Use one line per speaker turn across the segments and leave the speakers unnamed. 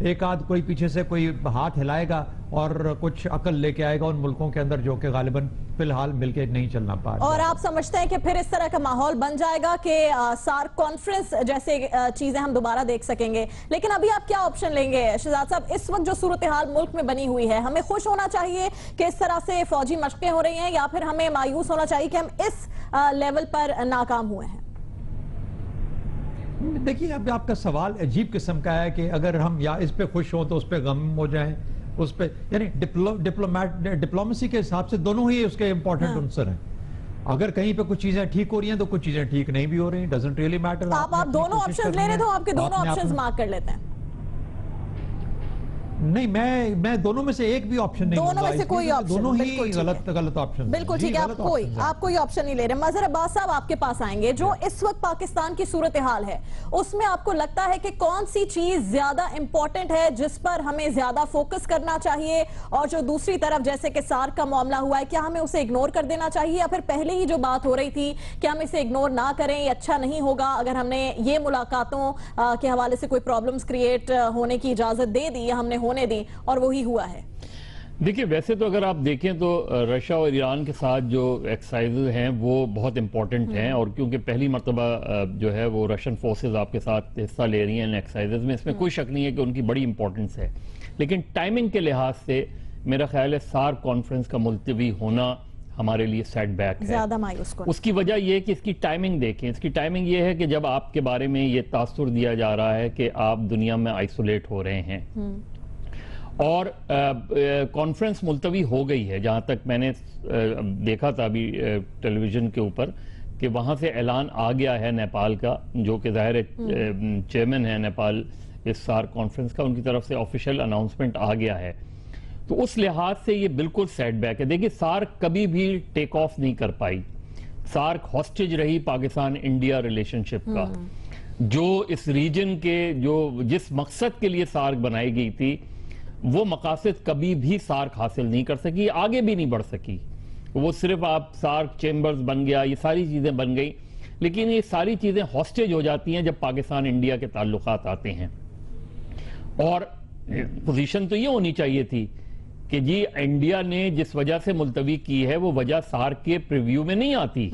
ایک آدھ کوئی پیچھے سے کوئی ہاتھ ہلائے گا اور کچھ عقل لے کے آئے گا ان ملکوں کے اندر جو کہ غالباً فی الحال مل کے نہیں چلنا پا رہا.
اور آپ سمجھتے ہیں کہ پھر اس طرح کا ماحول بن جائے گا کہ سارک کانفرنس جیسے چیزیں ہم دوبارہ دیکھ سکیں گے؟ لیکن ابھی آپ کیا آپشن لیں گے شہزاد صاحب؟ اس وقت جو صورتحال ملک میں بنی ہوئی ہے، ہمیں خوش ہونا چاہیے کہ اس طرح سے فوجی مشقیں ہو رہی ہیں، یا پھر ہمیں مایوس ہونا چاہیے کہ ہم اس لیول پر ناکام ہوئے ہیں؟
دیکھیے اب آپ کا سوال عجیب قسم کا ہے کہ اگر ہم یا اس پہ خوش ہوں تو اس پہ غم ہو جائیں، اس پہ یعنی ڈپلومیسی کے حساب سے دونوں ہی اس کے امپورٹنٹ عنصر ہیں. اگر کہیں پہ کچھ چیزیں ٹھیک ہو رہی ہیں تو کچھ چیزیں ٹھیک نہیں بھی ہو رہی ہیں. Doesn't really matter.
آپ دونوں آپشنز لے رہے تو آپ کے دونوں آپشنز مارک کر لیتے ہیں.
نہیں، میں دونوں میں سے ایک بھی آپشن نہیں
دونوں میں سے کوئی آپشن،
دونوں ہی غلط آپشن.
بالکل ٹھیک ہے، آپ کوئی آپشن نہیں لے رہے. مظہر عباس صاحب آپ کے پاس آئیں گے. جو اس وقت پاکستان کی صورتحال ہے اس میں آپ کو لگتا ہے کہ کون سی چیز زیادہ امپورٹنٹ ہے جس پر ہمیں زیادہ فوکس کرنا چاہیے، اور جو دوسری طرف جیسے کہ سارک کا معاملہ ہوا ہے، کیا ہمیں اسے اگنور کر دینا چاہیے، یا پھر پہلے ہی جو بات ہو رہی تھی کہ ہم اسے اگنور نہ کریں، یہ اچھا نہیں ہوگا اگر ہم نے یہ ملاقاتوں کے حوالے سے کوئی پرابلمز کریٹ ہونے کی اجازت دے دی یا ہم نے ہونے دی اور وہی ہوا ہے؟
دیکھیں ویسے تو اگر آپ دیکھیں تو رشیا اور ایران کے ساتھ جو ایکسرسائزز ہیں وہ بہت امپورٹنٹ ہیں، اور کیونکہ پہلی مرتبہ جو ہے وہ رشین فورسز آپ کے ساتھ حصہ لے رہی ہیں ان ایکسرسائزز میں، اس میں کوئی شک نہیں ہے کہ ان کی بڑی امپورٹنس ہے. لیکن ٹائمنگ کے لحاظ سے میرا خیال ہے سارک کانفرنس کا ملتوی ہونا ہمارے لیے سیٹ بیک ہے.
زیادہ مایوس کن.
اس کی وجہ یہ ہے کہ اس کی ٹائمنگ دیکھیں. اس کی ٹائمنگ یہ ہے کہ جب آپ کے بارے میں یہ تاثر دیا جا رہا ہے کہ آپ دنیا میں آئسولیٹ ہو رہے ہیں، اور کانفرنس ملتوی ہو گئی ہے. جہاں تک میں نے دیکھا تھا ابھی ٹیلی ویژن کے اوپر کہ وہاں سے اعلان آ گیا ہے نیپال کا، جو کہ ظاہر چیئرمین ہے نیپال اس سارک کانفرنس کا، ان کی طرف سے آفیشیل اناؤنسمنٹ آ گیا ہے. تو اس لحاظ سے یہ بالکل سیٹ بیک ہے. دیکھیے سارک کبھی بھی ٹیک آف نہیں کر پائی. سارک ہاسٹیج رہی پاکستان انڈیا ریلیشن شپ کا. جو اس ریجن کے جس مقصد کے لیے سارک بنائی گئی تھی وہ مقاصد کبھی بھی سارک حاصل نہیں کر سکی، آگے بھی نہیں بڑھ سکی. وہ صرف آپ سارک چیمبرز بن گیا، یہ ساری چیزیں بن گئی، لیکن یہ ساری چیزیں ہاسٹیج ہو جاتی ہیں جب پاکستان انڈیا کے تعلقات آتے ہیں. اور پوزیشن تو یہ ہونی چاہیے تھی کہ جی انڈیا نے جس وجہ سے ملتوی کی ہے وہ وجہ سارک کے پریویو میں نہیں آتی،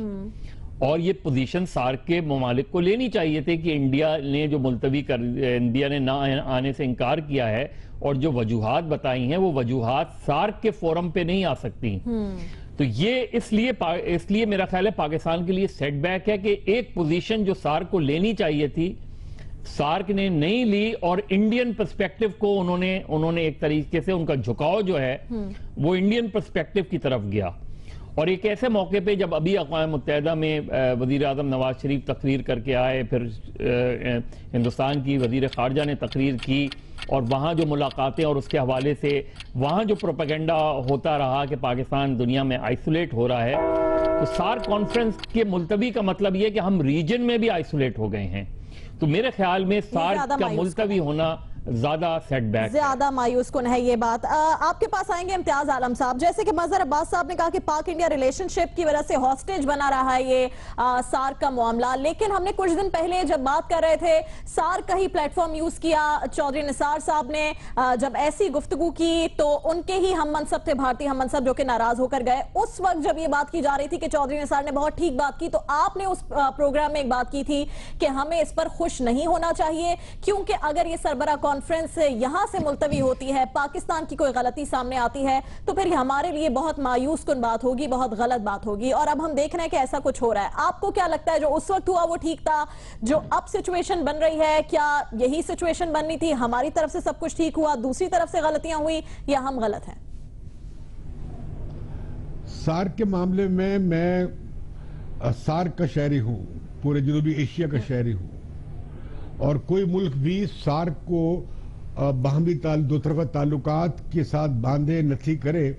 اور یہ پوزیشن سارک کے ممالک کو لینی چاہیے تھے کہ انڈیا نے جو ملتوی انڈیا نے نہ آنے سے انکار کیا ہے اور جو وجوہات بتائی ہیں وہ وجوہات سارک کے فورم پہ نہیں آ سکتی. تو یہ اس لیے میرا خیال ہے پاکستان کے لیے سیٹ بیک ہے کہ ایک پوزیشن جو سارک کو لینی چاہیے تھی سارک نے نہیں لی، اور انڈین پرسپیکٹو کو انہوں نے ایک طریقے سے ان کا جھکاؤ جو ہے وہ انڈین پرسپیکٹو کی طرف گیا. اور ایک ایسے موقع پہ جب ابھی اقوام متحدہ میں وزیر اعظم نواز شریف تقریر کر کے آئے، پھر ہندوستان کی وزیر خارجہ نے تقریر کی، اور وہاں جو ملاقاتیں اور اس کے حوالے سے وہاں جو پروپیگنڈا ہوتا رہا کہ پاکستان دنیا میں آئسولیٹ ہو رہا ہے، تو سارک کانفرنس کے ملتوی کا مطلب یہ کہ ہم ریجن میں بھی آئسولیٹ ہو گئے ہیں. تو میرے خیال میں سارک کا ملتوی ہونا زیادہ سیٹ بیک،
زیادہ مایوس کن ہے یہ بات. آپ کے پاس آئیں گے امتیاز عالم صاحب. جیسے کہ مظہر عباس صاحب نے کہا کہ پاک انڈیا ریلیشن شپ کی وجہ سے ہاسٹیج بنا رہا ہے یہ سارک کا معاملہ، لیکن ہم نے کچھ دن پہلے جب بات کر رہے تھے سارک کا ہی پلیٹ فارم یوز کیا. چودھری نثار صاحب نے جب ایسی گفتگو کی تو ان کے ہی ہم منصب تھے، بھارتی ہم منصب، جو کہ ناراض ہو کر گئے. اس وقت جب یہ بات کی جا رہی تھی کہ چودھری نثار نے بہت ٹھیک بات کی، تو آپ نے اس پروگرام میں ایک بات کی تھی کہ ہمیں اس پر خوش نہیں ہونا چاہیے، کیونکہ اگر یہ سربراہ کانفرنس یہاں سے ملتوی ہوتی ہے، پاکستان کی کوئی غلطی سامنے آتی ہے، تو پھر ہمارے لیے بہت مایوس کن بات ہوگی، بہت غلط بات ہوگی. اور اب ہم دیکھ رہے ہیں کہ ایسا کچھ ہو رہا ہے. آپ کو کیا لگتا ہے جو اس وقت ہوا وہ ٹھیک تھا؟ جو اب سچویشن بن رہی ہے کیا یہی سچویشن بننی تھی؟ ہماری طرف سے سب کچھ ٹھیک ہوا، دوسری طرف سے غلطیاں ہوئی، یا ہم غلط ہیں؟
سارک کے معاملے میں سارک کا شہری ہوں، پورے جنوبی ایشیا کا شہری ہوں، اور کوئی ملک بھی سارک کو باہمی دو طرفہ تعلقات کے ساتھ باندھے نتھی کرے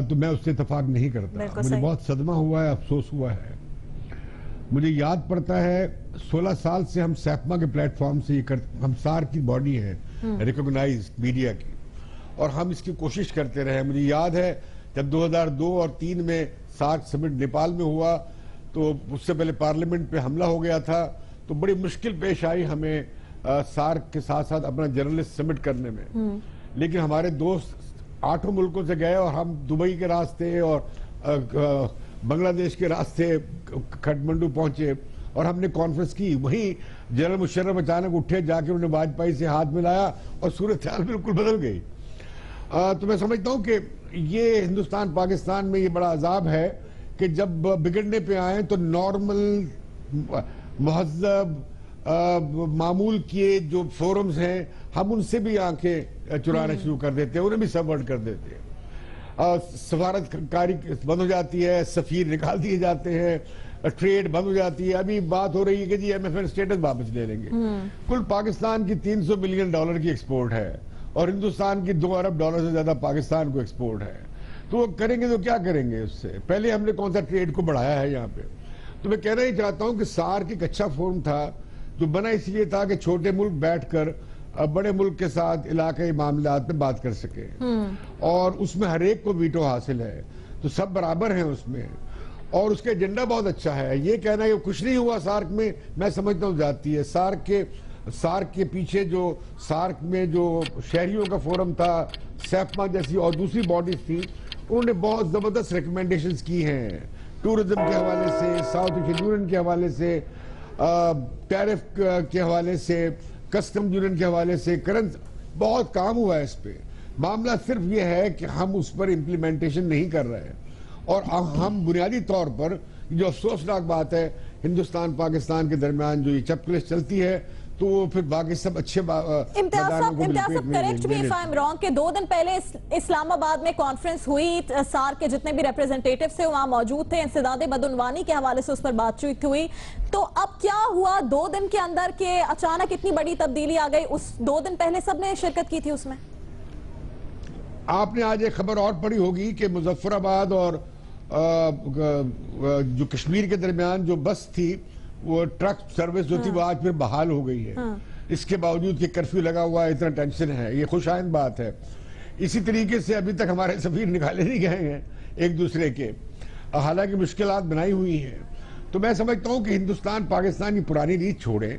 تو میں اس سے اتفاق نہیں کرتا. مجھے بہت صدمہ ہوا ہے، افسوس ہوا ہے. مجھے یاد پڑتا ہے 16 سال سے ہم سیپما کے پلیٹ فارم سے ہم سارک کی باڈی ہے ریکگنائز میڈیا کی، اور ہم اس کی کوشش کرتے رہے. مجھے یاد ہے جب 2002 اور 2003 میں سارک سمٹ نیپال میں ہوا تو اس سے پہلے پارلیمنٹ پہ حملہ ہو گیا تھا، تو بڑی مشکل پیش آئی ہمیں سارک کے ساتھ ساتھ اپنا جرنلسٹ سبمٹ کرنے میں، لیکن ہمارے دوست 8 ملکوں سے گئے اور ہم دبئی کے راستے اور بنگلہ دیش کے راستے کھٹمنڈو پہنچے اور ہم نے کانفرنس کی. وہیں جنرل مشرف اچانک اٹھے، جا کے انہوں نے واجپئی سے ہاتھ ملایا اور صورتحال بالکل بدل گئی. تو میں سمجھتا ہوں کہ یہ ہندوستان پاکستان میں یہ بڑا عذاب ہے کہ جب بگڑنے پہ آئیں تو نارمل مہذب معمول کیے جو فورمز ہیں ہم ان سے بھی آنکھیں چرانا شروع کر دیتے ہیں، انہیں بھی سبورٹ کر دیتے ہیں. سفارت کاری بند ہو جاتی ہے، سفیر نکال دیے جاتے ہیں، ٹریڈ بند ہو جاتی ہے. ابھی بات ہو رہی ہے کہ جی MFN اسٹیٹس واپس لے لیں گے. کل پاکستان کی $300 بلین کی ایکسپورٹ ہے اور ہندوستان کی $2 ارب سے زیادہ پاکستان کو ایکسپورٹ ہے. تو وہ کریں گے تو کیا کریں گے اس سے؟ پہلے ہم نے کون سا ٹریڈ کو بڑھایا ہے یہاں پہ؟ تو میں کہنا ہی چاہتا ہوں کہ سارک ایک اچھا فورم تھا جو بنا اس لیے تھا کہ چھوٹے ملک بیٹھ کر بڑے ملک کے ساتھ علاقائی معاملات میں بات کر سکے، اور اس میں ہر ایک کو ویٹو حاصل ہے، تو سب برابر ہیں اس میں، اور اس کا ایجنڈا بہت اچھا ہے. یہ کہنا کہ کچھ نہیں ہوا سارک میں سمجھتا ہوں جاتی ہے. سارک کے پیچھے جو سارک میں جو شہریوں کا فورم تھا، سیفما جیسی اور دوسری باڈیز تھی، انہوں نے بہت زبردست ریکمنڈیشنز کی ہیں ٹورزم کے حوالے سے، ساؤتھ ایشین یونین کے حوالے سے، ٹیرف کے حوالے سے، کسٹم یونین کے حوالے سے. بہت کام ہوا ہے اس پہ. معاملہ صرف یہ ہے کہ ہم اس پر امپلیمنٹیشن نہیں کر رہے ہیں، اور ہم بنیادی طور پر جو افسوسناک بات ہے ہندوستان پاکستان کے درمیان جو یہ چپکلش چلتی ہے، تو وہ پھر باقی سب اچھے
امتیاز صاحب correct me if I am wrong کہ 2 دن پہلے اسلام آباد میں کانفرنس ہوئی، سارک کے جتنے بھی ریپریزنٹیٹیوز تھے وہاں موجود تھے، انسداد بدعنوانی کے حوالے سے اس پر بات چیت ہوئی. تو اب کیا ہوا 2 دن کے اندر کہ اچانک اتنی بڑی تبدیلی آ گئی؟ اس 2 دن پہلے سب نے شرکت کی تھی اس میں.
آپ نے آج ایک خبر اور پڑھی ہوگی کہ مظفر آباد اور جو کشمیر کے درمیان جو بس تھی، وہ ٹرک سروس جو تھی وہ آج پھر بحال ہو گئی ہے. اس کے باوجود کہ کرفیو لگا ہوا ہے، اتنا ٹینشن ہے، یہ خوش آئند بات ہے. اسی طریقے سے ابھی تک ہمارے سفیر نکالے نہیں گئے ہیں ایک دوسرے کے، حالانکہ مشکلات بنائی ہوئی ہیں. تو میں سمجھتا ہوں کہ ہندوستان پاکستان کی پرانی ریت چھوڑیں.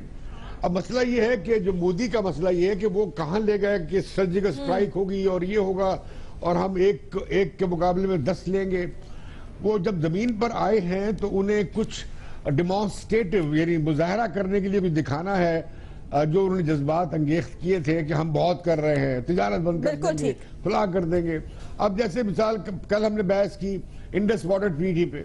اب مسئلہ یہ ہے کہ جو مودی کا مسئلہ یہ ہے کہ وہ کہاں لے گئے کہ سرجیکل سٹرائک ہوگی اور یہ ہوگا اور ہم ایک کے مقابلے میں 10 لیں گے. وہ جب زمین پر آئے ہیں تو انہیں کچھ ڈیمانسٹریٹو یعنی مظاہرہ کرنے کے لیے بھی دکھانا ہے، جو انہوں نے جذبات انگیخت کیے تھے کہ ہم بہت کر رہے ہیں، تجارت بند کر دیں گے، فلاں کر دیں گے. اب جیسے مثال کل ہم نے بحث کی انڈس واٹر ٹریٹی پہ،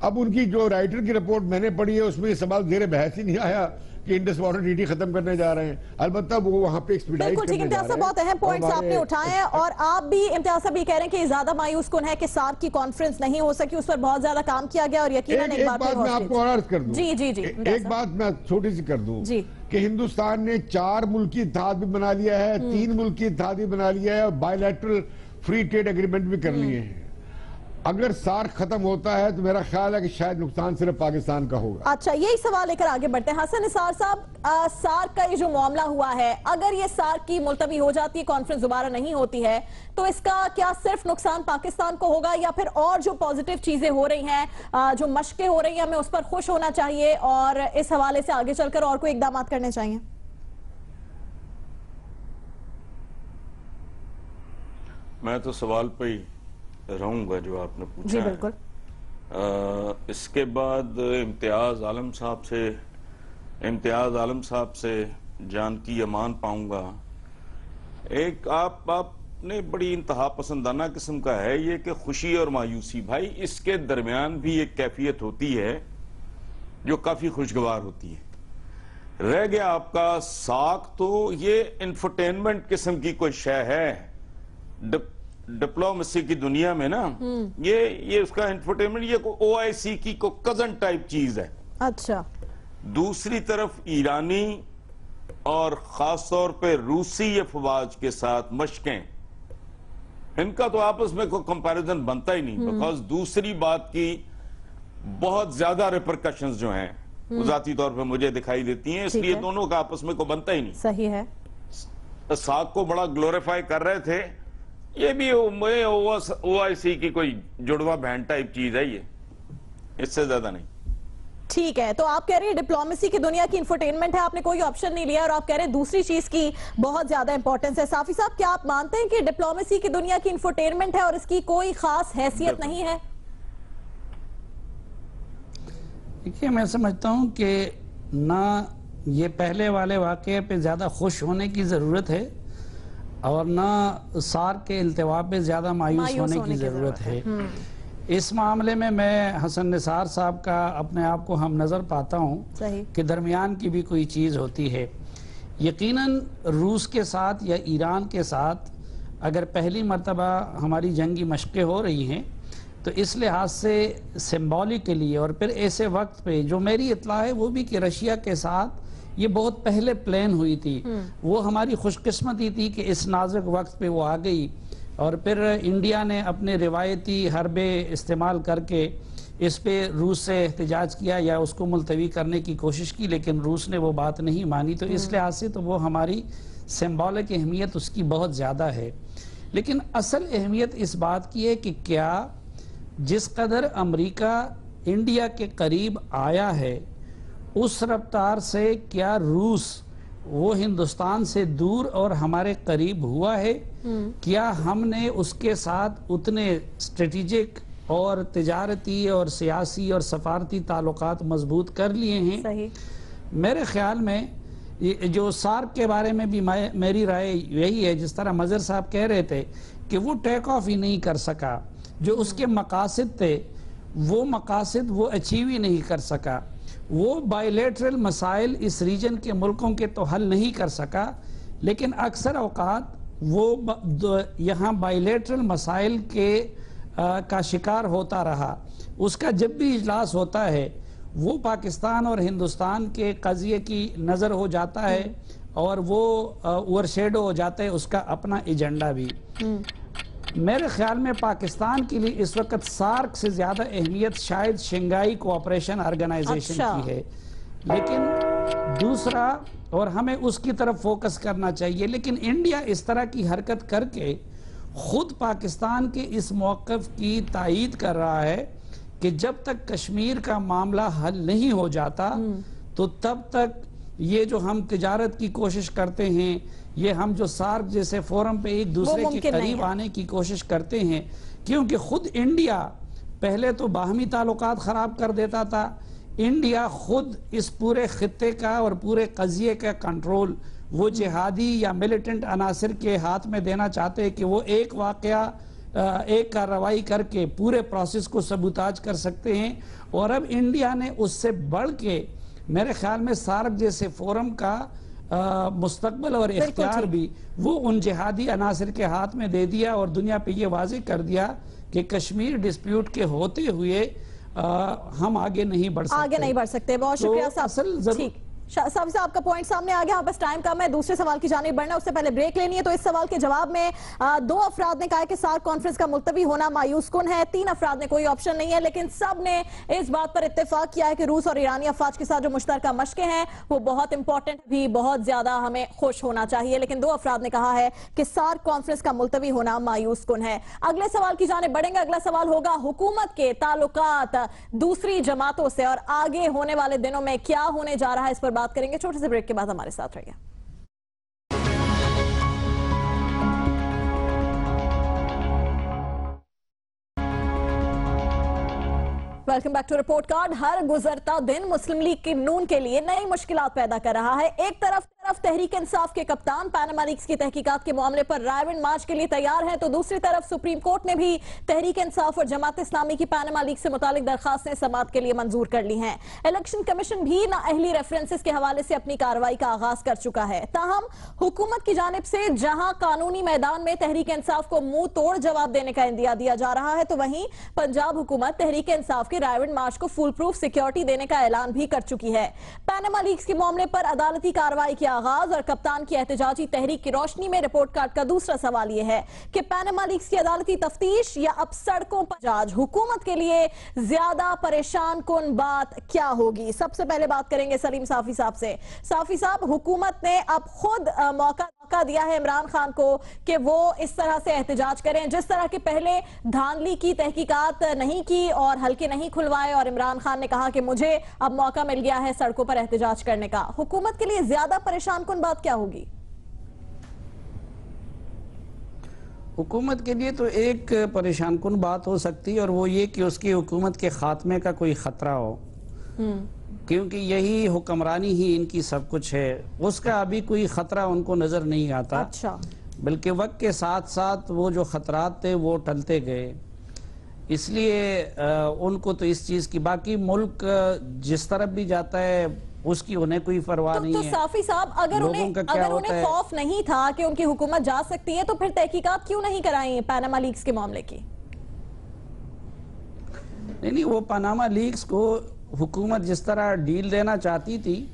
اب ان کی جو رائٹر کی رپورٹ میں نے پڑھی ہے اس میں یہ سوال زیر بحث ہی نہیں آیا کہ انڈس واٹر ٹریٹی ختم کرنے جا رہے ہیں. البتہ وہ وہاں پہ ایکسپیڈائٹ کرنے جا رہے ہیں.
امتیاز صاحب بہت اہم پوائنٹس آپ نے اٹھائے ہیں، اور آپ بھی امتیاز صاحب یہ کہہ رہے ہیں کہ یہ زیادہ مایوس کن ہے کہ سارک کی کانفرنس نہیں ہو سکی، اس پر بہت زیادہ کام کیا گیا، اور یقیناً ایک بات
میں آپ کو اور عرض کر دوں.
جی
ایک بات میں چھوٹی سی کر دوں کہ ہندوستان نے 4 ملکی اتحاد بھی بنا لیا ہے، 3 ملکی اتحاد بھی بنا لیا ہے، اور bilateral free trade agreement بھی کر لیے ہیں. اگر سارک ختم ہوتا ہے تو میرا خیال ہے کہ شاید نقصان صرف پاکستان کا ہوگا.
اچھا، یہی سوال لے کر آگے بڑھتے ہیں. حسن نثار صاحب، سارک کا یہ جو معاملہ ہوا ہے، اگر یہ سارک کی ملتوی ہو جاتی ہے، کانفرنس دوبارہ نہیں ہوتی ہے، تو اس کا کیا صرف نقصان پاکستان کو ہوگا، یا پھر اور جو پازیٹیو چیزیں ہو رہی ہیں، جو مشقیں ہو رہی ہیں، ہمیں اس پر خوش ہونا چاہیے اور اس حوالے سے آگے چل کر اور کوئی اقدامات کرنے چاہیے؟
میں تو سوال پہ ہی رہوں گا جو آپ نے پوچھا.
جی بالکل.
اس کے بعد امتیاز عالم صاحب سے جان کی امان پاؤں گا. ایک آپ نے بڑی انتہا پسندانہ قسم کا ہے یہ کہ خوشی اور مایوسی، بھائی اس کے درمیان بھی ایک کیفیت ہوتی ہے جو کافی خوشگوار ہوتی ہے. رہ گیا آپ کا ساکھ، تو یہ انفرٹینمنٹ قسم کی کوئی شے ہے ڈپلومیسی کی دنیا میں نا. یہ اس کا انفرٹینمنٹ، یہ OIC کی کو کزن ٹائپ چیز ہے.
اچھا.
دوسری طرف ایرانی اور خاص طور پہ روسی افواج کے ساتھ مشقیں، ان کا تو آپس میں کوئی کمپیریزن بنتا ہی نہیں، بیکاز دوسری بات کی بہت زیادہ ریپرکشنز جو ہیں وہ ذاتی طور پہ مجھے دکھائی دیتی ہیں، اس لیے دونوں کا آپس میں کوئی بنتا ہی نہیں.
صحیح ہے.
ساکھ کو بڑا گلوریفائی کر رہے تھے، یہ بھی OIC کی کوئی جڑواں بہن ٹائپ چیز ہے، یہ اس سے زیادہ نہیں.
ٹھیک ہے، تو آپ کہہ رہے ہیں ڈپلومیسی کی دنیا کی انفرٹینمنٹ ہے، آپ نے کوئی آپشن نہیں لیا، اور آپ کہہ رہے ہیں دوسری چیز کی بہت زیادہ امپورٹنس ہے۔ صافی صاحب، کیا آپ مانتے ہیں کہ ڈپلومیسی کی دنیا کی انفرٹینمنٹ ہے اور اس کی کوئی خاص حیثیت نہیں ہے؟
دیکھیے، میں سمجھتا ہوں کہ نہ یہ پہلے والے واقعے پہ زیادہ خوش ہونے کی ضرورت ہے اور نہ سارک کے التوا پہ زیادہ مایوس ہونے کی ضرورت ہے۔ اس معاملے میں حسن نثار صاحب کا اپنے آپ کو ہم نظر پاتا ہوں کہ درمیان کی بھی کوئی چیز ہوتی ہے۔ یقیناً روس کے ساتھ یا ایران کے ساتھ اگر پہلی مرتبہ ہماری جنگی مشقیں ہو رہی ہیں تو اس لحاظ سے سمبولکلی، اور پھر ایسے وقت پہ جو میری اطلاع ہے وہ بھی کہ رشیا کے ساتھ یہ بہت پہلے پلان ہوئی تھی، وہ ہماری خوش قسمتی تھی کہ اس نازک وقت پہ وہ آ گئی، اور پھر انڈیا نے اپنے روایتی حربے استعمال کر کے اس پہ روس سے احتجاج کیا یا اس کو ملتوی کرنے کی کوشش کی، لیکن روس نے وہ بات نہیں مانی، تو اس لحاظ سے تو وہ ہماری سمبولک اہمیت اس کی بہت زیادہ ہے۔ لیکن اصل اہمیت اس بات کی ہے کہ کیا جس قدر امریکہ انڈیا کے قریب آیا ہے اس رفتار سے کیا روس وہ ہندوستان سے دور اور ہمارے قریب ہوا ہے؟ کیا ہم نے اس کے ساتھ اتنے اسٹریٹجک اور تجارتی اور سیاسی اور سفارتی تعلقات مضبوط کر لیے ہیں؟ میرے خیال میں جو سارک کے بارے میں بھی میری رائے یہی ہے، جس طرح مظہر صاحب کہہ رہے تھے کہ وہ ٹیک آف ہی نہیں کر سکا، جو اس کے مقاصد تھے وہ مقاصد وہ اچیو ہی نہیں کر سکا، وہ بائیلیٹرل مسائل اس ریجن کے ملکوں کے تو حل نہیں کر سکا، لیکن اکثر اوقات وہ یہاں بائیلیٹرل مسائل کے کا شکار ہوتا رہا۔ اس کا جب بھی اجلاس ہوتا ہے وہ پاکستان اور ہندوستان کے قضیے کی نظر ہو جاتا ہے اور وہ اوور شیڈو ہو جاتا ہے اس کا اپنا ایجنڈا بھی۔ میرے خیال میں پاکستان کے لیے اس وقت سارک سے زیادہ اہمیت شاید شنگھائی کوآپریشن آرگنائزیشن کی ہے، لیکن دوسرا، اور ہمیں اس کی طرف فوکس کرنا چاہیے، لیکن انڈیا اس طرح کی حرکت کر کے خود پاکستان کے اس موقف کی تائید کر رہا ہے کہ جب تک کشمیر کا معاملہ حل نہیں ہو جاتا تو تب تک یہ جو ہم تجارت کی کوشش کرتے ہیں، یہ ہم جو سارک جیسے فورم پہ ایک دوسرے کے قریب آنے کی کوشش کرتے ہیں، کیونکہ خود انڈیا پہلے تو باہمی تعلقات خراب کر دیتا تھا، انڈیا خود اس پورے خطے کا اور پورے قضیے کا کنٹرول وہ جہادی یا ملیٹنٹ عناصر کے ہاتھ میں دینا چاہتے ہیں کہ وہ ایک واقعہ ایک کارروائی کر کے پورے پروسیس کو سبوتاج کر سکتے ہیں، اور اب انڈیا نے اس سے بڑھ کے میرے خیال میں سارک جیسے فورم کا مستقبل اور اختیار بھی وہ ان جہادی عناصر کے ہاتھ میں دے دیا، اور دنیا پہ یہ واضح کر دیا کہ کشمیر ڈسپیوٹ کے ہوتے ہوئے ہم آگے نہیں بڑھ سکتے۔
بہت شکریہ صاحب۔ صاحب آپ کا پوائنٹ سامنے آ گیا، بس ٹائم کم ہے، دوسرے سوال کی جانب بڑھنا، اس سے پہلے بریک لینی ہے۔ تو اس سوال کے جواب میں دو افراد نے کہا کہ سارک کانفرنس کا ملتوی ہونا مایوس کن ہے، تین افراد نے کوئی آپشن نہیں ہے، لیکن سب نے اس بات پر اتفاق کیا ہے کہ روس اور ایرانی افواج کے ساتھ جو مشترکہ مشقیں ہیں وہ بہت امپورٹنٹ بھی، بہت زیادہ ہمیں خوش ہونا چاہیے، لیکن دو افراد نے کہا ہے کہ سارک کانفرنس کا ملتوی ہونا مایوس کن ہے۔ اگلے سوال کی جانب بڑھیں گے۔ اگلا سوال ہوگا حکومت کے تعلقات دوسری جماعتوں سے اور آگے ہونے والے دنوں میں کیا ہونے جا رہا ہے، اس پر بات کریں گے۔ چھوٹے سے بریک کے بعد ہمارے ساتھ رہیے۔ Welcome back to report card. ہر گزرتا دن مسلم لیگ کی نون کے لیے نئی مشکلات پیدا کر رہا ہے۔ ایک طرف تحریک انصاف کے کپتان پاناما لیکس کی تحقیقات کے معاملے پر رائے ونڈ مارچ کے لیے تیار ہیں، تو دوسری طرف سپریم کورٹ نے بھی تحریک انصاف اور جماعت اسلامی کی پاناما لیکس سے متعلق درخواستیں سماعت کے لیے منظور کر لی ہیں۔ الیکشن کمیشن بھی نااہلی ریفرنسز کے حوالے سے اپنی کارروائی کا آغاز کر چکا ہے۔ تاہم حکومت کی جانب سے جہاں قانونی میدان میں تحریک انصاف کو منہ توڑ جواب دینے کا اندیا دیا جا رہا ہے، تو وہیں پنجاب حکومت تحریک انصاف کے رائے ونڈ مارچ کو فول پروف سیکیورٹی دینے کا اعلان بھی کر چکی ہے۔ پاناما لیکس کے معاملے پر عدالتی کارروائی کی آغاز اور کپتان کی احتجاجی تحریک کی روشنی میں رپورٹ کارڈ کا دوسرا سوال یہ ہے کہ پاناما لیکس کی عدالتی تفتیش یا اب سڑکوں پر احتجاج حکومت کے لیے زیادہ پریشان کن بات کیا ہوگی؟ سب سے پہلے بات کریں گے سلیم صافی صاحب سے۔ صافی صاحب، حکومت نے اب خود موقع دیا ہے عمران خان کو کہ وہ اس طرح سے احتجاج کریں، جس طرح کے پہلے دھاندلی کی تحقیقات نہیں کی اور ہلکے نہیں نہیں کھلوائے اور عمران خان نے کہا کہ مجھے اب موقع مل گیا ہے سڑکوں پر احتجاج کرنے کا. حکومت کے لیے زیادہ پریشان کن بات کیا ہوگی؟
حکومت کے لیے تو ایک پریشان کن بات ہو سکتی ہے اور وہ یہ کہ اس کی حکومت کے خاتمے کا کوئی خطرہ ہو، کیونکہ یہی حکمرانی ہی ان کی سب کچھ ہے. اس کا ابھی کوئی خطرہ ان کو نظر نہیں آتا.
اچھا.
بلکہ وقت کے ساتھ ساتھ وہ جو خطرات تھے وہ ٹلتے گئے. اس لیے ان کو تو اس چیز کی، باقی ملک جس طرف بھی جاتا ہے اس کی انہیں کوئی پرواہ نہیں ہے.
تو صافی صاحب اگر انہیں خوف نہیں تھا کہ ان کی حکومت جا سکتی ہے تو پھر تحقیقات کیوں نہیں کرائیں پاناما لیکس کے معاملے کی؟
نہیں، وہ پاناما لیکس کو حکومت جس طرح ڈیل دینا چاہتی تھی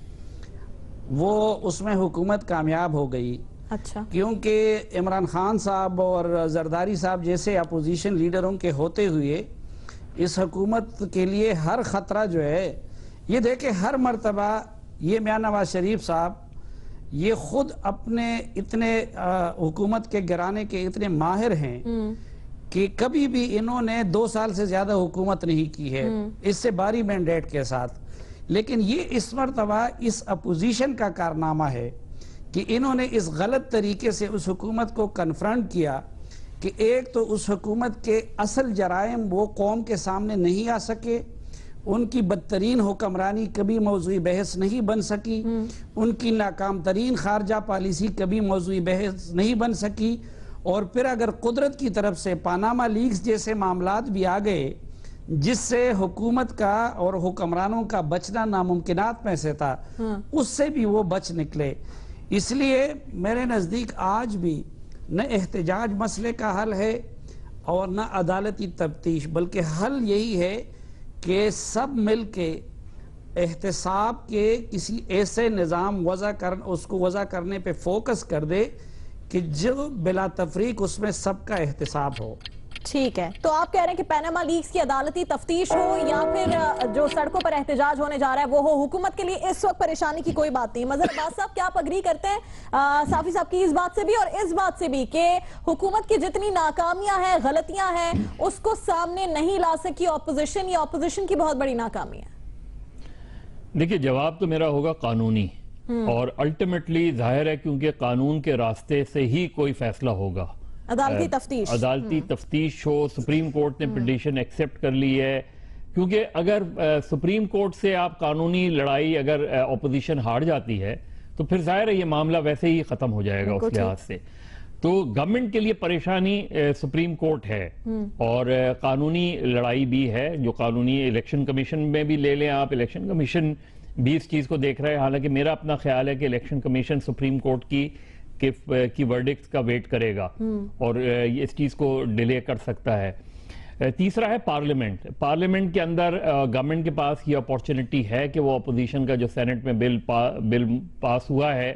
وہ اس میں حکومت کامیاب ہو گئی.
اچھا.
کیونکہ عمران خان صاحب اور زرداری صاحب جیسے اپوزیشن لیڈروں کے ہوتے ہوئے اس حکومت کے لیے ہر خطرہ جو ہے، یہ دیکھیں ہر مرتبہ یہ میاں نواز شریف صاحب یہ خود اپنے اتنے حکومت کے گرانے کے اتنے ماہر ہیں کہ کبھی بھی انہوں نے 2 سال سے زیادہ حکومت نہیں کی ہے اس سے باری مینڈیٹ کے ساتھ. لیکن یہ اس مرتبہ اس اپوزیشن کا کارنامہ ہے کہ انہوں نے اس غلط طریقے سے اس حکومت کو کنفرنٹ کیا کہ ایک تو اس حکومت کے اصل جرائم وہ قوم کے سامنے نہیں آ سکے، ان کی بدترین حکمرانی کبھی موضوع بحث نہیں بن سکی، ان کی ناکام ترین خارجہ پالیسی کبھی موضوع بحث نہیں بن سکی، اور پھر اگر قدرت کی طرف سے پاناما لیکس جیسے معاملات بھی آ گئے جس سے حکومت کا اور حکمرانوں کا بچنا ناممکنات میں سے تھا، اس سے بھی وہ بچ نکلے. اس لیے میرے نزدیک آج بھی نہ احتجاج مسئلے کا حل ہے اور نہ عدالتی تفتیش، بلکہ حل یہی ہے کہ سب مل کے احتساب کے کسی ایسے نظام اس کو وضع کرنے پہ فوکس کر دے کہ جو بلا تفریق اس میں سب کا احتساب ہو.
ٹھیک ہے. تو آپ کہہ رہے ہیں کہ پاناما لیکس کی عدالتی تفتیش ہو یا پھر جو سڑکوں پر احتجاج ہونے جا رہا ہے وہ ہو، حکومت کے لیے اس وقت پریشانی کی کوئی بات نہیں. مظہر عباس صاحب کیا آپ اگری کرتے ہیں صافی صاحب کی اس بات سے بھی اور اس بات سے بھی کہ حکومت کی جتنی ناکامیاں ہیں، غلطیاں ہیں، اس کو سامنے نہیں لا سکی اپوزیشن، یا اپوزیشن کی بہت بڑی ناکامی ہے؟
دیکھیں جواب تو میرا ہوگا قانونی، اور الٹیمیٹلی ظاہر ہے کیونکہ قانون کے راستے سے ہی کوئی فیصلہ ہوگا. عدالتی تفتیش ہو. سپریم کورٹ نے پٹیشن ایکسپٹ کر لی ہے، کیونکہ اگر سپریم کورٹ سے آپ قانونی لڑائی اگر اپوزیشن ہار جاتی ہے تو پھر ظاہر ہے یہ معاملہ ویسے ہی ختم ہو جائے گا اس لحاظ سے. تو گورنمنٹ کے لیے پریشانی سپریم کورٹ ہے اور قانونی لڑائی بھی ہے، جو قانونی الیکشن کمیشن میں بھی لے لیں آپ، الیکشن کمیشن بھی اس چیز کو دیکھ رہا ہے. حالانکہ میرا اپنا خیال ہے کہ الیکشن کمیشن سپریم کورٹ کی ورڈکٹ کا ویٹ کرے گا اور اس چیز کو ڈیلے کر سکتا ہے. تیسرا ہے پارلیمنٹ کے اندر گورنمنٹ کے پاس یہ اپورچنٹی ہے کہ وہ اپوزیشن کا جو سینٹ میں بل پاس ہوا ہے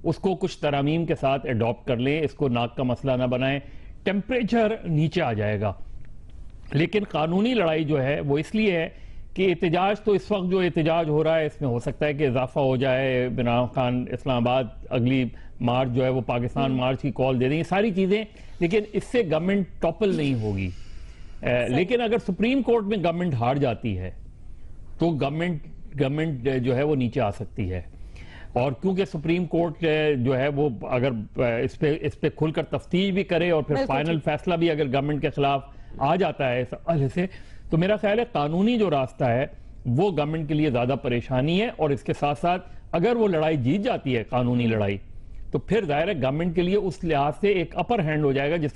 اس کو کچھ ترامیم کے ساتھ ایڈاپٹ کر لیں، اس کو ناک کا مسئلہ نہ بنائیں، ٹیمپریچر نیچے آ جائے گا. لیکن قانونی لڑائی جو ہے وہ اس لیے ہے کہ احتجاج تو اس وقت جو احتجاج ہو رہا ہے اس میں ہو سکتا ہے کہ اضافہ ہو جائے. عمران خان اسلام آباد اگلی مارچ جو ہے وہ پاکستان مارچ کی کال دے دیں، یہ ساری چیزیں، لیکن اس سے گورنمنٹ ٹاپل نہیں ہوگی. لیکن اگر سپریم کورٹ میں گورنمنٹ ہار جاتی ہے تو گورنمنٹ جو ہے وہ نیچے آ سکتی ہے. اور کیونکہ سپریم کورٹ جو ہے وہ اگر اس پہ کھل کر تفتیش بھی کرے اور پھر فائنل فیصلہ بھی اگر گورنمنٹ کے خلاف آ جاتا ہے اس حوالے سے، تو میرا خیال ہے قانونی جو راستہ ہے وہ گورنمنٹ کے لیے زیادہ پریشانی ہے. اور اس کے ساتھ ساتھ اگر وہ لڑائی جیت جاتی ہے قانونی لڑائی تو پھر ظاہر ہے گورنمنٹ کے لیے اس لحاظ سے ایک اپر ہینڈ ہو جائے گا، جس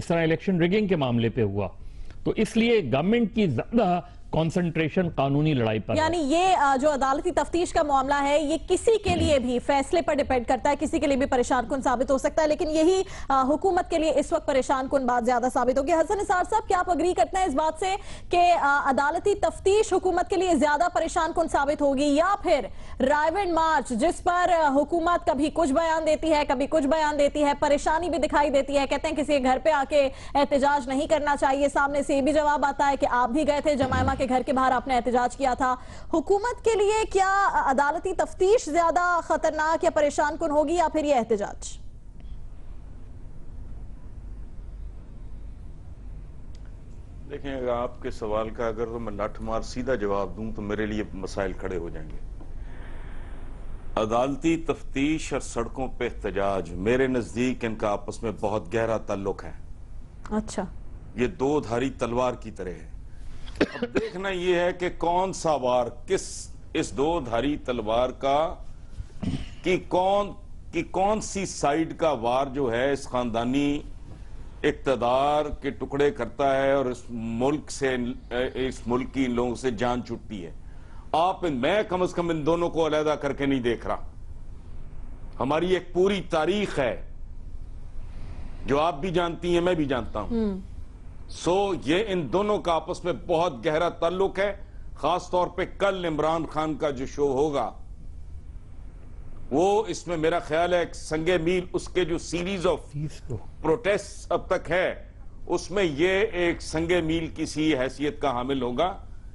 طرح الیکشن ریگنگ کے معاملے پہ ہوا. تو اس لیے گورنمنٹ کی زیادہ کانسنٹریشن قانونی لڑائی پر،
یعنی یہ جو عدالتی تفتیش کا معاملہ ہے یہ کسی کے لیے بھی فیصلے پر ڈیپینڈ کرتا ہے، کسی کے لیے بھی پریشان کن ثابت ہو سکتا ہے، لیکن یہی حکومت کے لیے اس وقت پریشان کن بات زیادہ ثابت ہوگی. حسن نثار صاحب کیا آپ اگری کرتے ہیں اس بات سے کہ عدالتی تفتیش حکومت کے لیے زیادہ پریشان کن ثابت ہوگی، یا پھر رائیونڈ مارچ جس پر حکومت کبھی کچھ بیان دیتی ہے کبھی کچھ بیان دیتی ہے، پریشانی بھی دکھائی دیتی ہے، کہتے ہیں کسی کے گھر پہ آ کے احتجاج نہیں کرنا چاہیے، سامنے سے یہ بھی جواب آتا ہے کہ آپ بھی گئے تھے جمائمہ کے گھر کے باہر آپ نے احتجاج کیا تھا. حکومت کے لیے کیا عدالتی تفتیش زیادہ خطرناک یا پریشان کن ہوگی یا پھر یہ احتجاج؟
دیکھیں اگر آپ کے سوال کا اگر تو میں لٹھ مار سیدھا جواب دوں تو میرے لیے مسائل کھڑے ہو جائیں گے. عدالتی تفتیش اور سڑکوں پہ احتجاج میرے نزدیک ان کا آپس میں بہت گہرا تعلق ہے.
اچھا.
یہ دو دھاری تلوار کی طرح ہے. اب دیکھنا یہ ہے کہ کون سا وار اس دو دھاری تلوار کا کون سی سائیڈ کا وار جو ہے اس خاندانی اقتدار کے ٹکڑے کرتا ہے اور اس ملک کی ان لوگوں سے جان چھٹتی ہے. میں کم از کم ان دونوں کو علیحدہ کر کے نہیں دیکھ رہا. ہماری ایک پوری تاریخ ہے جو آپ بھی جانتی ہیں میں بھی جانتا ہوں. یہ ان دونوں کا آپس میں بہت گہرا تعلق ہے. خاص طور پہ کل عمران خان کا جو شو ہوگا وہ اس میں میرا خیال ہے ایک سنگ میل اس کے جو سیریز آف پروٹیسٹ اب تک ہے اس میں یہ ایک سنگ میل کسی حیثیت کا حامل ہوگا.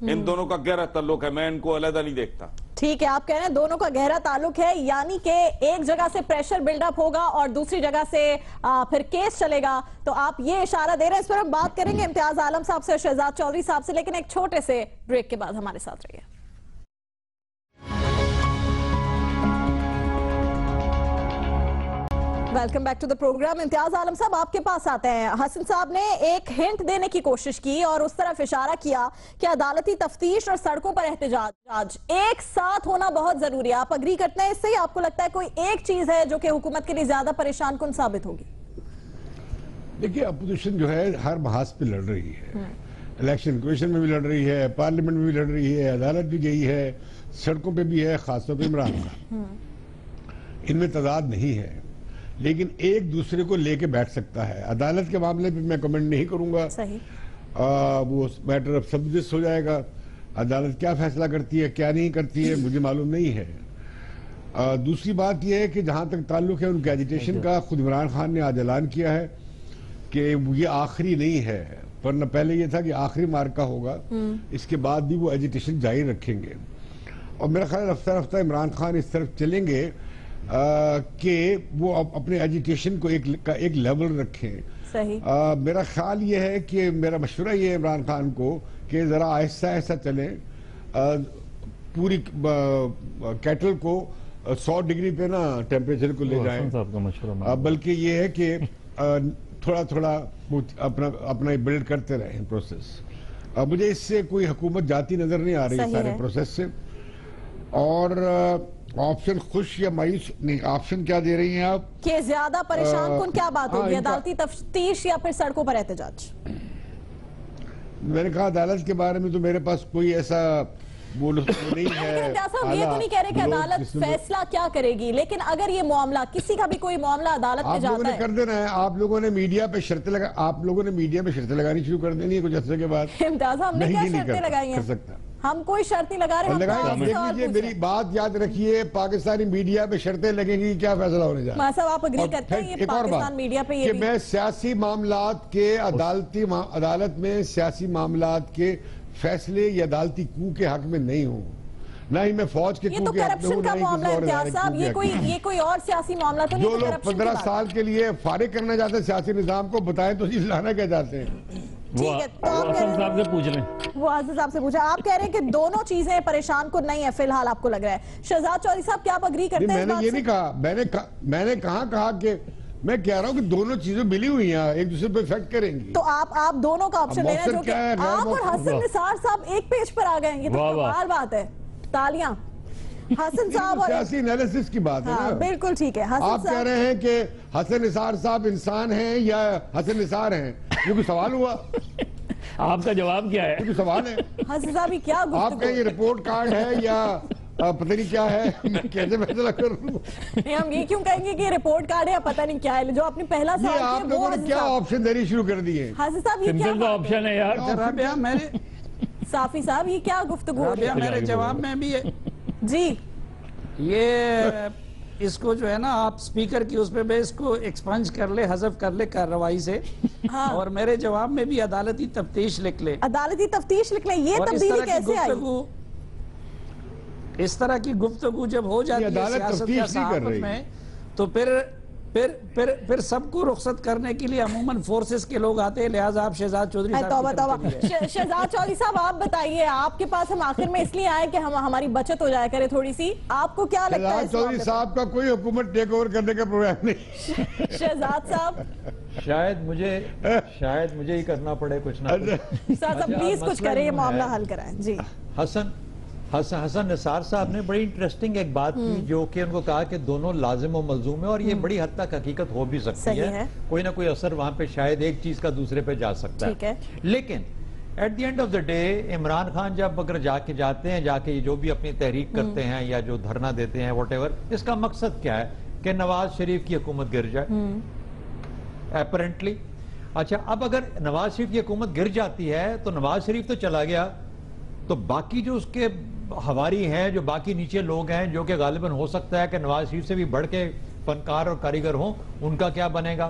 ان دونوں کا گہرا تعلق ہے. میں ان کو علیحدہ نہیں دیکھتا.
ٹھیک ہے آپ کہہ رہے ہیں دونوں کا گہرا تعلق ہے یعنی کہ ایک جگہ سے پریشر بلڈ اپ ہوگا اور دوسری جگہ سے پھر کیس چلے گا. تو آپ یہ اشارہ دے رہے ہیں. اس پر ہم بات کریں گے امتیاز عالم صاحب سے اور شہزاد چودھری صاحب سے لیکن ایک چھوٹے سے بریک کے بعد ہمارے ساتھ رہیے. Welcome back to the program. Imtiaz Alam صاحب آپ کے پاس آتے ہیں. حسن صاحب نے ایک ہنٹ دینے کی کوشش کی اور اس طرف اشارہ کیا کہ عدالتی تفتیش اور سڑکوں پر احتجاج ایک ساتھ ہونا بہت ضروری ہے. آپ اگری کرتے ہیں اس سے یا آپ کو لگتا ہے کوئی ایک چیز ہے جو کہ حکومت کے لیے زیادہ پریشان کن ثابت ہوگی؟
دیکھیے اپوزیشن جو ہے ہر محاذ پہ لڑ رہی ہے. الیکشن کمیشن میں بھی لڑ رہی ہے, پارلیمنٹ میں بھی لڑ رہی ہے, عدالت بھی گئی ہے, سڑکوں پہ بھی ہے, خاص طور پہ عمران خان. ان میں تضاد نہیں ہے لیکن ایک دوسرے کو لے کے بیٹھ سکتا ہے. عدالت کے معاملے پہ میں کمنٹ نہیں کروں گا. وہ میٹر آف سبجیکٹس ہو جائے گا. عدالت کیا فیصلہ کرتی ہے کیا نہیں کرتی ہے مجھے معلوم نہیں ہے. دوسری بات یہ ہے کہ جہاں تک تعلق ہے ان کے ایجیٹیشن کا, خود عمران خان نے آج اعلان کیا ہے کہ یہ آخری نہیں ہے. ورنہ پہلے یہ تھا کہ آخری مارکہ ہوگا, اس کے بعد بھی وہ ایجیٹیشن جاری رکھیں گے. اور میرا خیال رفتہ رفتہ عمران خان اس طرف چلیں گے کہ وہ اپنے ایجیٹیشن کو ایک لیول رکھیں. میرا خیال یہ ہے کہ میرا مشورہ یہ ہے عمران خان کو کہ ذرا آہستہ آہستہ چلیں. پوری کیٹل کو 100 ڈگری پہ نا ٹیمپریچر کو لے جائیں, بلکہ یہ ہے کہ تھوڑا تھوڑا اپنا بلڈ کرتے رہیں پروسیس. مجھے اس سے کوئی حکومت جاتی نظر نہیں آ رہی سارے پروسیس سے. اور آپشن خوش یا مایوس نہیں, آپشن کیا دے رہی ہیں آپ
کہ زیادہ پریشان کن کیا بات ہوگی, عدالتی تفتیش یا پھر سڑکوں پر احتجاج؟
میں نے کہا عدالت کے بارے میں تو میرے پاس کوئی ایسا نہیں ہے.
یہ تو نہیں کہہ رہے کہ عدالت فیصلہ کیا کرے گی, لیکن اگر یہ معاملہ کسی کا بھی کوئی معاملہ عدالت میں جاتا ہے آپ لوگوں نے کر دینا ہے. آپ لوگوں نے میڈیا پہ شرطیں لگانی شروع کر دینی ہے کچھ عرصے کے بعد. امتیاز ہم نے کیا شرطیں لگائی ہیں؟ ہم کوئی شرط نہیں لگا رہے.
میری بات یاد رکھیے, پاکستانی میڈیا پہ شرطیں لگیں گی کیا فیصلہ ہونے جا رہا ہے.
صاحب آپ اگری کرتے ہیں یہ پاکستان میڈیا پہ
کہ میں سیاسی معاملات کے عدالت میں سیاسی معاملات کے فیصلے یا عدالتی کو کے حق میں نہیں ہوں, نہ ہی میں فوج کے کو کے حق میں ہوں, نہ ہی کسی اور
یہ کوئی اور سیاسی معاملہ تو نہیں.
جو لوگ 15 سال کے لیے فارغ کرنا چاہتے ہیں سیاسی نظام کو, بتائیں تو اس لانا کیا چاہتے ہیں.
وہ حسن صاحب سے پوچھ لیں.
وہ حسن صاحب سے پوچھا. آپ کہہ رہے ہیں کہ دونوں چیزیں پریشان کو نہیں ہے فی الحال, آپ کو لگ رہا ہے. شہزاد چودھری صاحب کیا آپ اگری کرتے ہیں؟
میں نے یہ نہیں کہا, میں نے کہا کہ میں کہہ رہا ہوں کہ دونوں چیزیں ملی ہوئی ہیں, ایک دوسرے پہ افیکٹ کریں گی.
تو آپ دونوں کا آپشن لینا, جو کہ آپ اور حسن نثار صاحب ایک پیج پر آ گئے ہیں. یہ تو کمال بات ہے, تالیاں. حسن صاحب
سیاسی انالیسس کی بات ہے نا.
بالکل ٹھیک ہے.
آپ کہہ رہے ہیں کہ حسن نثار صاحب انسان ہیں یا حسن نثار ہیں, یہ کوئی سوال ہوا؟
آپ کا جواب کیا ہے؟
کوئی سوال ہے؟
حسن صاحب یہ کیا گفتگو,
آپ کہیں یہ رپورٹ کارڈ ہے یا پتہ نہیں کیا ہے, میں کیسے فیصلہ کر رہا ہوں؟
ہم یہ کیوں کہیں گے کہ یہ رپورٹ کارڈ ہے یا پتہ نہیں کیا ہے, جو آپ نے پہلا سوال کیا
آپ لوگوں نے کیا آپشن دینی شروع کر دیے؟
حسن صاحب یہ کیا
آپشن ہے یار؟
صافی صاحب یہ کیا گفتگو ہے؟
میرے جواب میں بھی ہے
جی,
یہ اس کو جو ہے نا آپ سپیکر کی اس پہ میں اس کو ایکسپنج کر لے, حذف کر لے کارروائی سے, اور میرے جواب میں بھی عدالتی تفتیش لکھ لے.
عدالتی تفتیش لکھ لیں. یہ تبدیلی کیسے آئی؟
اس طرح کی گفتگو جب ہو جاتی ہے سیاست یا صحافت میں, تو پھر پھر سب کو رخصت کرنے کے لیے عموماً فورسز کے لوگ آتے ہیں، لہٰذا آپ شہزاد چودھری صاحب
شہزاد چودھری صاحب آپ بتائیے، آپ کے پاس ہم آخر میں اس لیے آئے کہ ہماری بچت ہو جائے کرے تھوڑی سی، آپ کو کیا لگتا ہے؟
شہزاد چودھری صاحب کا کوئی حکومت ٹیک اوور کرنے کا پروگرام نہیں.
شہزاد صاحب
شاید مجھے ہی کرنا پڑے کچھ نہ کچھ.
صاحب پلیز کچھ کریں، یہ معاملہ حل کرائیں. جی
حسن نثار صاحب نے بڑی انٹرسٹنگ ایک بات کی، جو کہ ان کو کہا کہ دونوں لازم و ملزوم ہیں، اور یہ بڑی حد تک حقیقت ہو بھی سکتی ہے. کوئی نہ کوئی اثر وہاں پہ شاید ایک چیز کا دوسرے پہ جا سکتا ہے. لیکن at the end of the day Imran Khan جب اگر جاتے ہیں جو بھی اپنی تحریک کرتے ہیں یا جو دھرنا دیتے ہیں واٹ ایور، اس کا مقصد کیا ہے؟ کہ نواز شریف کی حکومت گر جائے اپیرنٹلی. اچھا، اب اگر نواز شریف کی حکومت گر جاتی ہے تو نواز شریف تو چلا گیا، تو باقی جو اس کے حواری ہیں، جو باقی نیچے لوگ ہیں، جو کہ غالباً ہو سکتا ہے کہ نواز شریف سے بھی بڑھ کے فنکار اور کاریگر ہوں، ان کا کیا بنے گا؟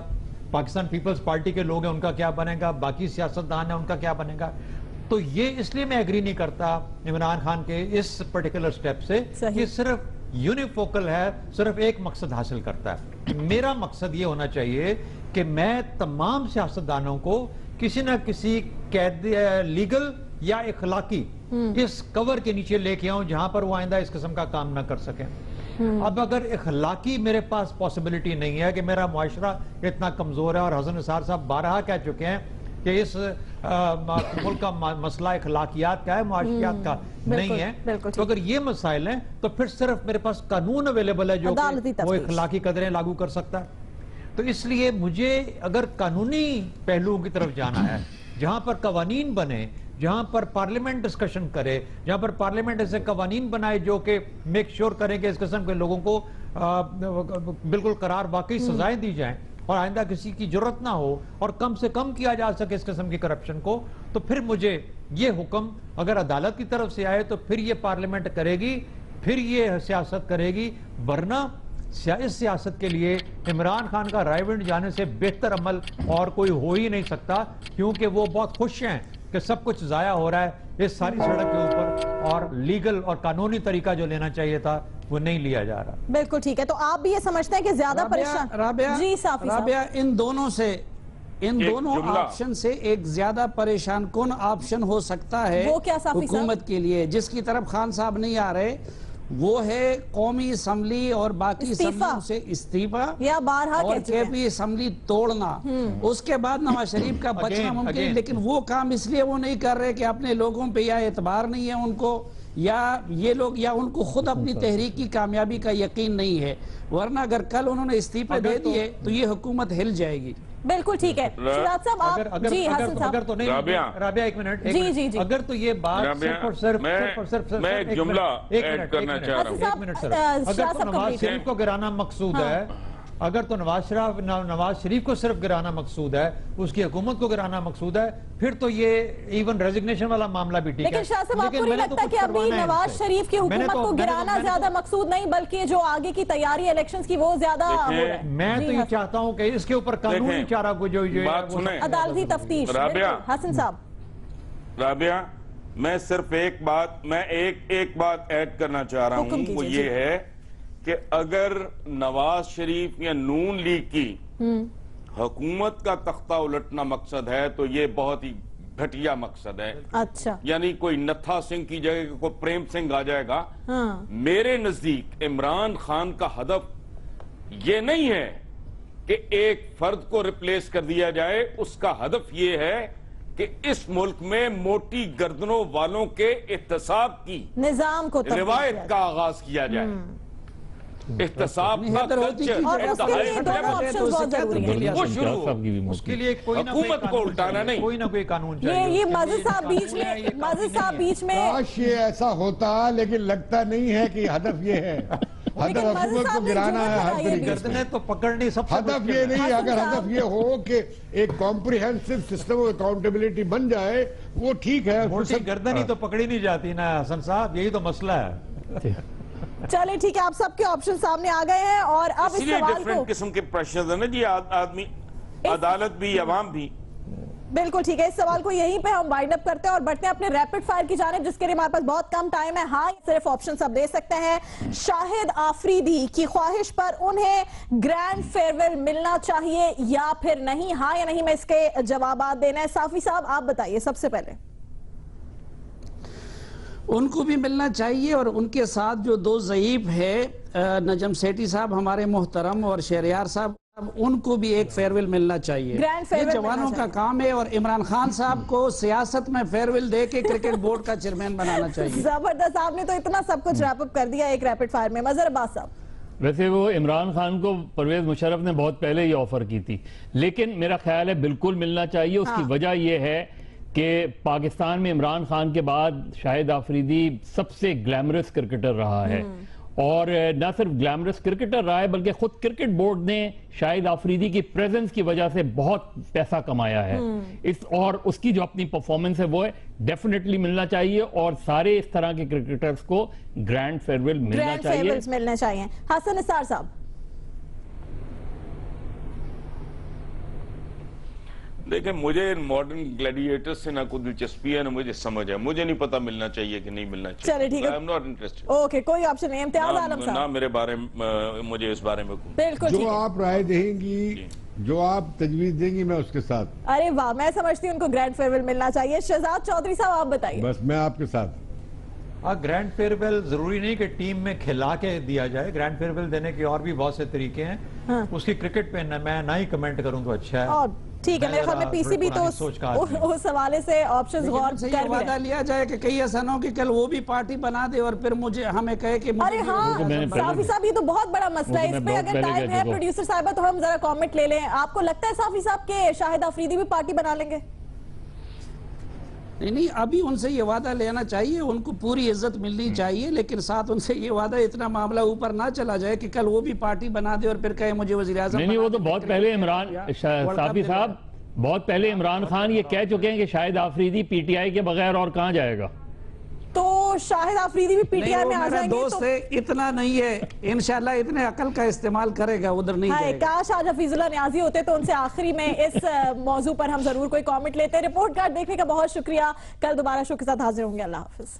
پاکستان پیپلز پارٹی کے لوگ ہیں، ان کا کیا بنے گا؟ باقی سیاستدان ہیں، ان کا کیا بنے گا؟ تو یہ اس لیے میں ایگری نہیں کرتا عمران خان کے اس پرٹیکولر سٹیپ سے کہ صرف یونیفوکل ہے، صرف ایک مقصد حاصل کرتا ہے. میرا مقصد یہ ہونا چاہیے کہ میں تمام سیاستدانوں کو کسی نہ کسی قید لیگل یا اخلاقی اس کور کے نیچے لے کے آؤں جہاں پر وہ آئندہ اس قسم کا کام نہ کر سکیں. اب اگر اخلاقی میرے پاس پاسبلٹی نہیں ہے کہ میرا معاشرہ اتنا کمزور ہے، اور حسن نثار صاحب بارہا کہہ چکے ہیں کہ اس ملک کا مسئلہ اخلاقیات کا ہے، معاشیات کا نہیں ہے، تو اگر یہ مسائل ہیں تو پھر صرف میرے پاس قانون اویلیبل ہے جو کہ وہ اخلاقی قدریں لاگو کر سکتا ہے. تو اس لیے مجھے اگر قانونی پہلوؤں کی طرف جانا ہے، جہاں پر قوانین بنے، جہاں پر پارلیمنٹ ڈسکشن کرے، جہاں پر پارلیمنٹ ایسے قوانین بنائے جو کہ میک شور کریں کہ اس قسم کے لوگوں کو بالکل قرار واقعی سزائیں دی جائیں اور آئندہ کسی کی جرت نہ ہو اور کم سے کم کیا جا سکے اس قسم کی کرپشن کو، تو پھر مجھے یہ حکم اگر عدالت کی طرف سے آئے تو پھر یہ پارلیمنٹ کرے گی، پھر یہ سیاست کرے گی. ورنہ اس سیاست کے لیے عمران خان کا رائے ونڈ جانے سے بہتر عمل اور کوئی ہو ہی نہیں سکتا، کیونکہ وہ بہت خوش ہیں کہ سب کچھ ضائع ہو رہا ہے اس ساری سڑک کے اوپر، اور لیگل اور قانونی طریقہ جو لینا چاہیے تھا وہ نہیں لیا جا رہا.
بالکل ٹھیک ہے. تو آپ بھی یہ سمجھتے ہیں کہ زیادہ پریشان؟
رابعہ ان دونوں آپشن سے ایک زیادہ پریشان کن آپشن ہو سکتا ہے حکومت کے لیے، جس کی طرف خان صاحب نہیں آ رہے، وہ ہے قومی اسمبلی اور باقی اسمبلیوں سے استعفیٰ اور کے پی اسمبلی توڑنا. اس کے بعد نواز شریف کا بچنا ممکن، لیکن وہ کام اس لیے وہ نہیں کر رہے کہ اپنے لوگوں پہ یا اعتبار نہیں ہے ان کو، یا یہ لوگ یا ان کو خود اپنی تحریک کی کامیابی کا یقین نہیں ہے. ورنہ اگر کل انہوں نے استعفے دے دیے تو یہ حکومت ہل جائے گی.
بالکل ٹھیک ہے. شہزاد صاحب آپ جی حسن صاحب
اگر تو نہیں رابعہ ایک منٹ اگر تو یہ بات صرف
میں ایک جملہ ایڈ کرنا چاہ رہا ہوں.
ایک منٹ سر، اگر تو نواز شریف کو گرانا مقصود ہے، اگر تو نواز شریف کو صرف گرانا مقصود ہے، اس کی حکومت کو گرانا مقصود ہے، پھر تو یہ ایون ریزگنیشن والا معاملہ بھی ٹھیک ہے.
لیکن شاہ صاحب آپ کو نہیں لگتا کہ ابھی نواز شریف کی حکومت کو گرانا زیادہ مقصود نہیں، بلکہ جو آگے کی تیاری الیکشنز کی وہ زیادہ ہو رہا ہے؟
میں تو یہ چاہتا ہوں کہ اس کے اوپر قانونی چارہ کو جو
عدالتی تفتیش. حسن صاحب
رابعہ، میں صرف ایک بات ایڈ کرنا چاہ رہا ہوں، وہ یہ ہے کہ اگر نواز شریف یا نون لیگ کی حکومت کا تختہ الٹنا مقصد ہے تو یہ بہت ہی گھٹیا مقصد ہے.
اچھا،
یعنی کوئی نتھا سنگھ کی جگہ کوئی پریم سنگھ آ جائے گا. میرے نزدیک عمران خان کا ہدف یہ نہیں ہے کہ ایک فرد کو ریپلیس کر دیا جائے، اس کا ہدف یہ ہے کہ اس ملک میں موٹی گردنوں والوں کے احتساب کی
نظام کو
روایت کا آغاز کیا جائے. احتساب کا کلچر،
اس کے لیے
حکومت کو الٹانا نہیں،
کوئی نہ کوئی قانون چاہیے.
یہ مزید صاحب بیچ میں
کاش یہ ایسا ہوتا، لیکن لگتا نہیں ہے کہ ہدف یہ ہے. ہدف حکومت کو گرانا ہے ہر طریقے سے،
تو پکڑنی سب
ہدف یہ نہیں. اگر ہدف یہ ہو کہ ایک کمپریہنسو سسٹم آف اکاؤنٹیبلٹی بن جائے وہ ٹھیک ہے.
گردن ہی تو پکڑی نہیں جاتی نا حسن صاحب، یہی تو مسئلہ ہے.
چلے ٹھیک ہے، آپ سب کے آپشن سامنے آ گئے ہیں، اور اب اس سوال کو
ڈیفرنٹ قسم کے پریشرز ہیں نا جی، آدمی عدالت بھی عوام بھی.
بالکل ٹھیک ہے، اس سوال کو یہیں پہ ہم وائنڈ اپ کرتے ہیں اور بڑھتے ہیں اپنے ریپڈ فائر کی جانب، جس کے لیے ہمارے پاس بہت کم ٹائم ہے. ہاں صرف آپشنز اب دے سکتے ہیں. شاہد آفریدی کی خواہش پر انہیں گرینڈ فیئرویل ملنا چاہیے یا پھر نہیں؟ ہاں یا نہیں میں اس کے جوابات دینا ہے. صافی صاحب آپ بتائیے سب سے پہلے.
ان کو بھی ملنا چاہیے، اور ان کے ساتھ جو دو ضعیف ہے نجم سیٹھی صاحب ہمارے محترم اور شہریار صاحب، ان کو بھی ایک فیئرویل ملنا چاہیے. یہ جوانوں کا کام ہے، اور عمران خان صاحب کو سیاست میں فیئرویل دے کے کرکٹ بورڈ کا چیئرمین بنانا چاہیے.
زبردست، آپ نے تو اتنا سب کچھ ریپ اپ کر دیا ایک ریپڈ فائر میں. مظہر عباس صاحب.
ویسے وہ عمران خان کو پرویز مشرف نے بہت پہلے ہی آفر کی تھی، لیکن میرا خیال ہے بالکل ملنا چاہیے. اس کی وجہ یہ ہے کہ پاکستان میں عمران خان کے بعد شاہد آفریدی سب سے گلیمرس کرکٹر رہا ہے، اور نہ صرف گلیمرس کرکٹر رہا ہے بلکہ خود کرکٹ بورڈ نے شاہد آفریدی کی پریزنس کی وجہ سے بہت پیسہ کمایا ہے. اور اس کی جو اپنی پرفارمنس ہے وہ ہے ڈیفینیٹلی ملنا چاہیے، اور سارے اس طرح کے کرکٹرز کو گرینڈ فیئرویل ملنا
چاہیے. حسن نثار صاحب.
دیکھیں مجھے ماڈرن گلیڈیٹر سے نہ کوئی دلچسپی ہے نہ مجھے سمجھ ہے، مجھے نہیں پتا ملنا چاہیے کہ نہیں ملنا چاہیے.
چلے ٹھیک ہے،
I am not interested.
Okay کوئی آپشن نہیں. امتیاز عالم
نہ
صاحب.
میرے بارے مجھے اس بارے میں
بالکل ٹھیک
جو
ہے.
آپ رائے دیں گی، جو آپ تجویز دیں گی، میں اس کے ساتھ.
ارے واہ، میں سمجھتی ہوں ان کو گرینڈ فیئرویل ملنا چاہیے. شہزاد چودھری صاحب آپ بتائیے.
بس میں آپ کے ساتھ.
گرینڈ فیئرویل ضروری نہیں کہ ٹیم میں کھلا کے دیا جائے. گرینڈ فیئرویل دینے کے اور بھی بہت سے طریقے ہیں. اس کی کرکٹ پہ میں نہ ہی کمنٹ کروں تو اچھا ہے.
اور ٹھیک ہے، میرے خیال میں پی سی بھی تو اس حوالے سے آپشنز غور کر
یہ وعدہ لیا جائے کہ کئی ایسا نہ ہو کہ کل وہ بھی پارٹی بنا دے اور پھر مجھے ہمیں کہے کہ
ارے ہاں صافی صاحب یہ تو بہت بڑا مسئلہ ہے. اس پہ اگر ٹائم ہے پروڈیوسر صاحبہ تو ہم ذرا کامنٹ لے لیں. آپ کو لگتا ہے صافی صاحب کہ شاہد آفریدی بھی پارٹی بنا لیں گے؟
نہیں، ابھی ان سے یہ وعدہ لینا چاہیے، ان کو پوری عزت ملنی چاہیے، لیکن ساتھ ان سے یہ وعدہ اتنا معاملہ اوپر نہ چلا جائے کہ کل وہ بھی پارٹی بنا دے اور پھر کہے مجھے وزیراعظم.
نہیں وہ تو بہت پہلے عمران صافی صاحب بہت پہلے عمران خان یہ کہہ چکے ہیں کہ شاہد آفریدی پی ٹی آئی کے بغیر اور کہاں جائے گا.
تو شاہد آفریدی بھی پی ٹی آئی میں آ جائیں گے.
دوست ہے اتنا نہیں ہے، انشاءاللہ اتنے عقل کا استعمال کرے گا، ادھر نہیں جائے گا.
کاش آج حفیظ اللہ نیازی ہوتے تو ان سے آخری میں اس موضوع پر ہم ضرور کوئی کامنٹ لیتے. رپورٹ کارڈ دیکھنے کا بہت شکریہ. کل دوبارہ شو کے ساتھ حاضر ہوں گے. اللہ حافظ.